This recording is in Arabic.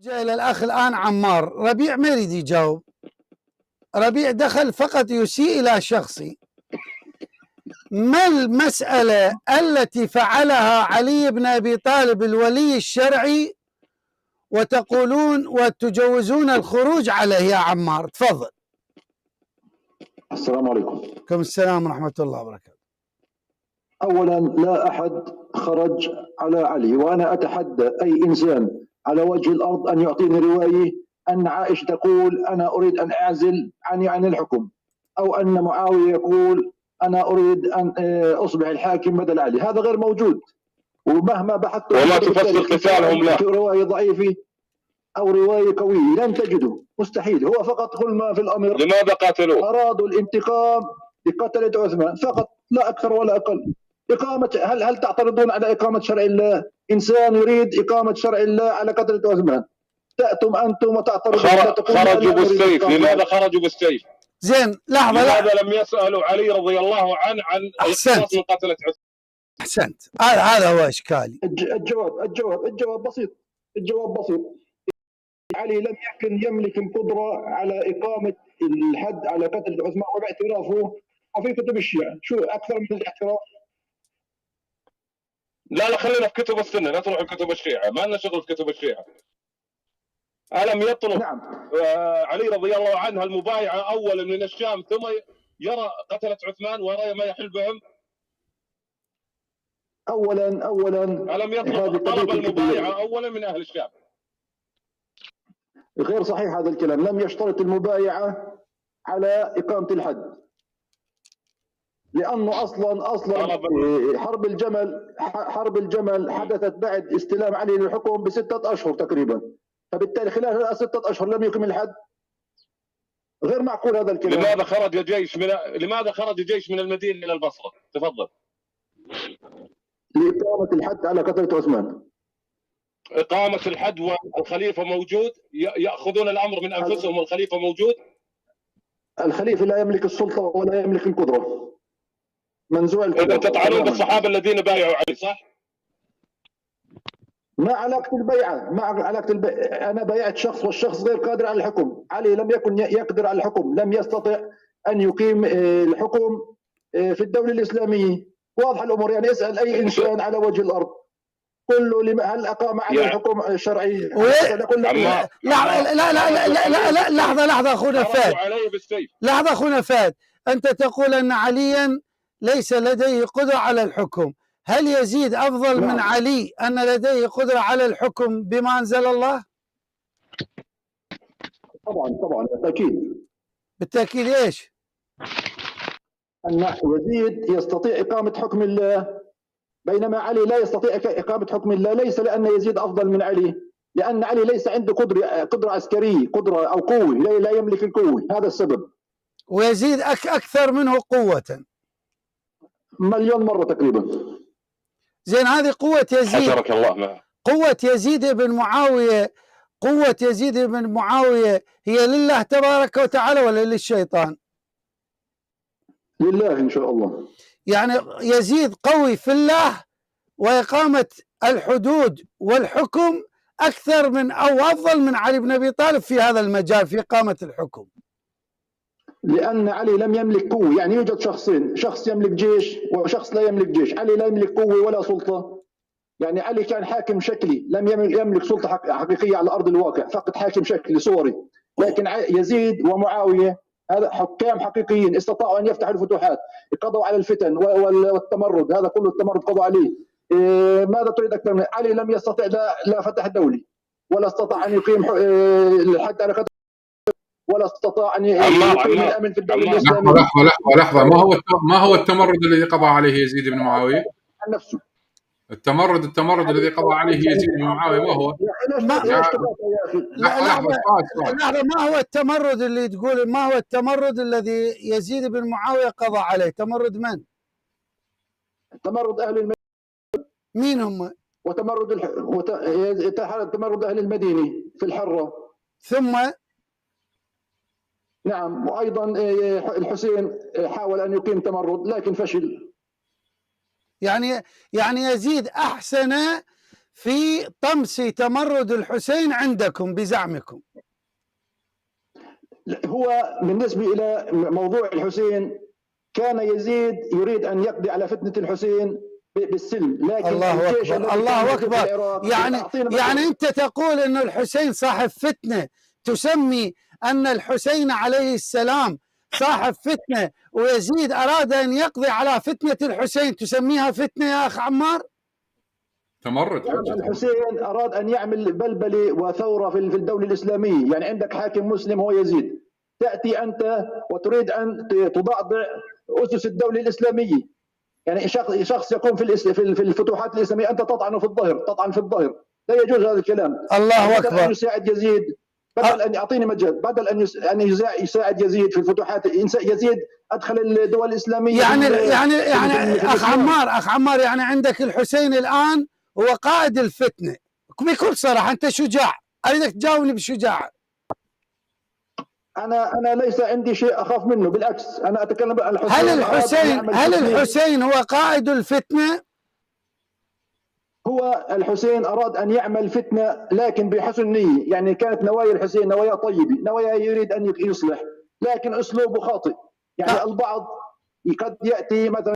جاء إلى الأخ الآن عمار. ربيع ما يريد يجاوب، ربيع دخل فقط يسيء إلى شخصي. ما المسألة التي فعلها علي بن أبي طالب الولي الشرعي وتقولون وتجوزون الخروج عليه يا عمار؟ تفضل. السلام عليكم. عليكم السلام ورحمة الله وبركاته. أولا، لا أحد خرج على علي، وأنا أتحدى أي إنسان على وجه الأرض أن يعطيني رواية أن عائشة تقول أنا أريد أن أعزل عن الحكم، أو أن معاوية يقول أنا أريد أن أصبح الحاكم بدل علي. هذا غير موجود، ومهما بحثت وما تفسر قتالهم له رواية ضعيفة أو رواية قوية لن تجده، مستحيل. هو فقط كل ما في الأمر لماذا قاتلوه؟ أرادوا الانتقام لقتلة عثمان فقط، لا أكثر ولا أقل. إقامة هل تعترضون على إقامة شرع الله؟ إنسان يريد إقامة شرع الله على قتلة عثمان، تأتم أنتم وتعترضون. خرجوا بالسيف، لماذا خرجوا بالسيف؟ زين لحظة، لماذا لم يسألوا علي رضي الله عنه عن القصاص من قتلة عثمان؟ أحسنت، هذا هو إشكالي. الجواب بسيط. علي لم يكن يملك القدرة على إقامة الحد على قتل عثمان، وباعترافه وفي كتب الشيعة. شو أكثر من الاعتراف؟ لا خلينا في كتب السنة، لا تروح لكتب الشيعة، ما لنا شغل في كتب الشيعة. ألم يطلب علي رضي الله عنه المبايعة أولا من الشام ثم يرى قتلة عثمان ويرى ما يحل بهم؟ أولا ألم يطلب طلب المبايعة أولا من أهل الشام؟ غير صحيح هذا الكلام. لم يشترط المبايعة على إقامة الحد، لأنه أصلا حرب الجمل حدثت بعد استلام علي للحكم ب6 أشهر تقريبا، فبالتالي خلال هذه 6 أشهر لم يكمل الحد. غير معقول هذا الكلام. لماذا خرج جيش من المدينة إلى البصرة؟ تفضل. لإقامة الحد على قتلة عثمان. إقامة الحد والخليفة موجود، يأخذون الأمر من أنفسهم والخليفة موجود. الخليفة لا يملك السلطة ولا يملك القدرة، منزوع القدرة. إذا تطعنون بالصحابة الذين بايعوا علي، صح؟ ما علاقة البيعة؟ أنا بايعت شخص والشخص غير قادر على الحكم. علي لم يكن يقدر على الحكم، لم يستطع أن يقيم الحكم في الدولة الإسلامية. واضح الأمور، يعني اسأل أي إنسان على وجه الأرض قل له هل أقام عليه الحكم الشرعي؟ لحظة أخونا فهد، أنت تقول أن عليا ليس لديه قدرة على الحكم. هل يزيد أفضل من علي أن لديه قدرة على الحكم بما أنزل الله؟ طبعا بالتأكيد إيش؟ أن يزيد يستطيع إقامة حكم الله، بينما علي لا يستطيع إقامة حكم الله. ليس لأن يزيد أفضل من علي، لأن علي ليس عنده قدرة عسكرية، قدرة أو قوة، لا يملك القوة. هذا السبب. ويزيد أكثر منه قوة 1,000,000 مرة تقريبا. زين، هذه قوة يزيد. حشرك الله معه. قوة يزيد بن معاوية هي لله تبارك وتعالى ولا للشيطان؟ لله إن شاء الله. يعني يزيد قوي في الله وإقامة الحدود والحكم أكثر من أو أفضل من علي بن أبي طالب في هذا المجال في إقامة الحكم، لأن علي لم يملك قوة. يعني يوجد شخصين، شخص يملك جيش وشخص لا يملك جيش. علي لا يملك قوة ولا سلطة. يعني علي كان حاكم شكلي، لم يملك سلطة حقيقية على أرض الواقع، فقط حاكم شكلي صوري. لكن يزيد ومعاوية هذا حكام حقيقيين، استطاعوا أن يفتحوا الفتوحات، قضوا على الفتن والتمرد. هذا كله التمرد قضوا عليه. ماذا تريد أكثر من علي؟ لم يستطع لا فتح دولي، ولا استطاع أن يقيم الحد على قتل، ولا استطاع أن يقيم الأمن في الدولة الإسلامية. لحظة. ما هو التمرد الذي قضى عليه يزيد بن معاوية؟ عن نفسه. التمرد الذي قضى عليه يزيد بن معاوية ما هو؟ لحظة، ما هو التمرد اللي تقول؟ ما هو التمرد الذي يزيد بن معاوية قضى عليه؟ تمرد من؟ تمرد أهل المدينة. مين هم؟ تمرد أهل المدينة في الحرة. ثم نعم، وأيضا الحسين حاول أن يقيم تمرد لكن فشل. يعني يزيد أحسن في طمس تمرد الحسين عندكم بزعمكم؟ هو بالنسبة إلى موضوع الحسين كان يزيد يريد أن يقضي على فتنة الحسين بالسلم، لكن الله الجيش أكبر الله أكبر. يعني يعني أنت تقول أن الحسين صاحب فتنة، تسمي أن الحسين عليه السلام صاحب فتنة ويزيد أراد أن يقضي على فتنة الحسين، تسميها فتنة يا أخ عمار؟ تمرد. الحسين أراد أن يعمل بلبلة وثورة في الدولة الإسلامية. يعني عندك حاكم مسلم هو يزيد، تأتي أنت وتريد أن تضعضع أسس الدولة الإسلامية. يعني شخص يقوم في الفتوحات الإسلامية أنت تطعن في الظهر، لا يجوز هذا الكلام. الله أكبر. بدل أن يساعد يزيد، بدل أن يعطيني مجال، بدل أن يساعد يزيد في الفتوحات، يزيد أدخل الدول الإسلامية يعني أخ عمار يعني عندك الحسين الآن هو قائد الفتنة بكل صراحة. أنت شجاع، أريدك تجاوبني بشجاعة. أنا ليس عندي شيء أخاف منه، بالعكس أنا أتكلم عن الحسين. هل الحسين هو قائد الفتنة؟ هو الحسين أراد أن يعمل فتنة لكن بحسن نية. يعني كانت نوايا الحسين نوايا طيبة، نوايا يريد أن يصلح، لكن أسلوبه خاطئ. يعني البعض قد يأتي مثلا